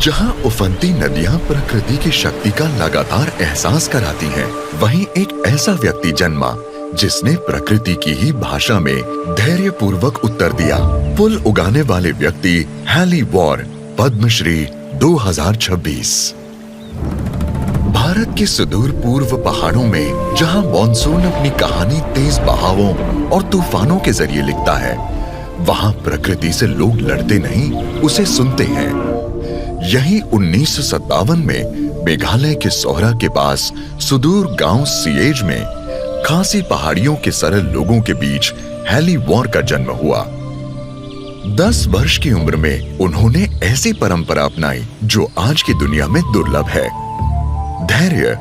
जहां उफनती नदियां प्रकृति की शक्ति का लगातार एहसास कराती हैं, वहीं एक ऐसा व्यक्ति जन्मा जिसने प्रकृति की ही भाषा में धैर्यपूर्वक उत्तर दिया। पुल उगाने वाले व्यक्ति हैली वॉर, पद्मश्री 2026। भारत के सुदूर पूर्व पहाड़ों में जहां मॉनसून अपनी कहानी तेज बहावों और तूफानों के जरिए लिखता है, वहां प्रकृति से लोग लड़ते नहीं, उसे सुनते हैं। यही 1957 में मेघालय के सोहरा के पास सुदूर गांव सिएज में खासी पहाड़ियों के सरल लोगों के बीच हैली वॉर का जन्म हुआ। 10 वर्ष की उम्र में उन्होंने ऐसी परंपरा अपनाई जो आज की दुनिया में दुर्लभ है। धैर्य,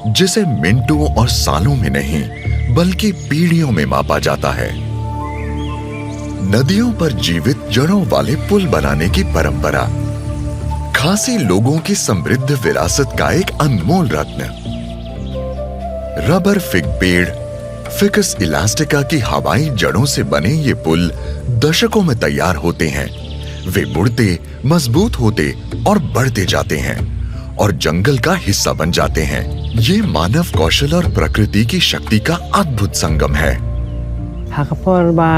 जिसे मिनटों और सालों में नहीं बल्कि पीढ़ियों में मापा जाता है। नदियों पर जीवित जड़ों वाले पुल बनाने की परंपरा खासी लोगों की समृद्ध विरासत का एक अनमोल रत्न। रबर फिग पेड़ फिकस इलास्टिका की हवाई जड़ों से बने ये पुल दशकों में तैयार होते हैं। वे मुड़ते, मजबूत होते और बढ़ते जाते हैं और जंगल का हिस्सा बन जाते हैं। ये मानव कौशल और प्रकृति की शक्ति का अद्भुत संगम है।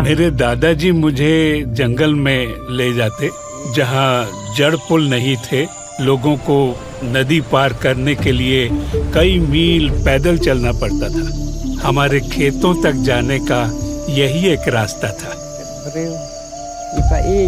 मेरे दादाजी मुझे जंगल में ले जाते, जहाँ जड़ पुल नहीं थे। लोगों को नदी पार करने के लिए कई मील पैदल चलना पड़ता था। हमारे खेतों तक जाने का यही एक रास्ता था।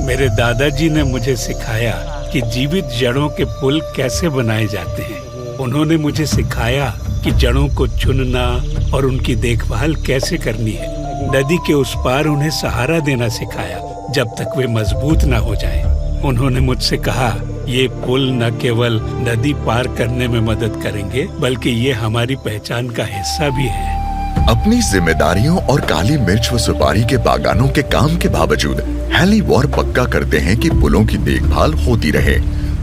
मेरे दादाजी ने मुझे सिखाया कि जीवित जड़ों के पुल कैसे बनाए जाते हैं। उन्होंने मुझे सिखाया कि जड़ों को चुनना और उनकी देखभाल कैसे करनी है। नदी के उस पार उन्हें सहारा देना सिखाया जब तक वे मजबूत न हो जाएं। उन्होंने मुझसे कहा, ये पुल न केवल नदी पार करने में मदद करेंगे, बल्कि ये हमारी पहचान का हिस्सा भी है। अपनी जिम्मेदारियों और काली मिर्च व सुपारी के बागानों के काम के बावजूद हैली वॉर पक्का करते हैं कि पुलों की देखभाल होती रहे।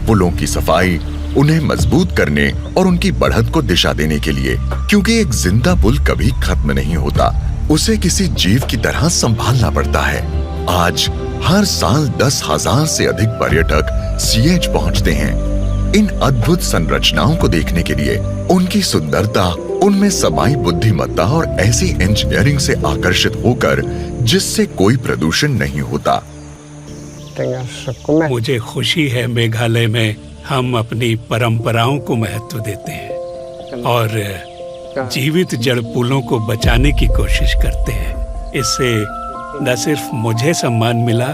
पुलों की सफाई उन्हें मजबूत करने और उनकी बढ़त को दिशा देने के लिए, क्योंकि एक जिंदा पुल कभी खत्म नहीं होता, उसे किसी जीव की तरह संभालना पड़ता है। आज हर साल 10,000 से अधिक पर्यटक सिएज पहुंचते हैं इन अद्भुत संरचनाओं को देखने के लिए। उनकी सुंदरता, उनमें समाई बुद्धिमत्ता और ऐसी इंजीनियरिंग से आकर्षित होकर जिससे कोई प्रदूषण नहीं होता। मुझे खुशी है मेघालय में हम अपनी परंपराओं को महत्व देते हैं और जीवित जड़ पुलों को बचाने की कोशिश करते हैं। इससे न सिर्फ मुझे सम्मान मिला,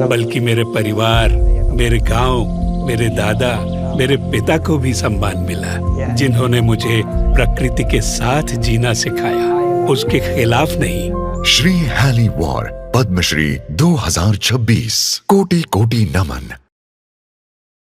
बल्कि मेरे परिवार, मेरे गांव, मेरे दादा, मेरे पिता को भी सम्मान मिला, जिन्होंने मुझे प्रकृति के साथ जीना सिखाया, उसके खिलाफ नहीं। श्री हैली वॉर, पद्मश्री 2026। कोटि कोटि नमन।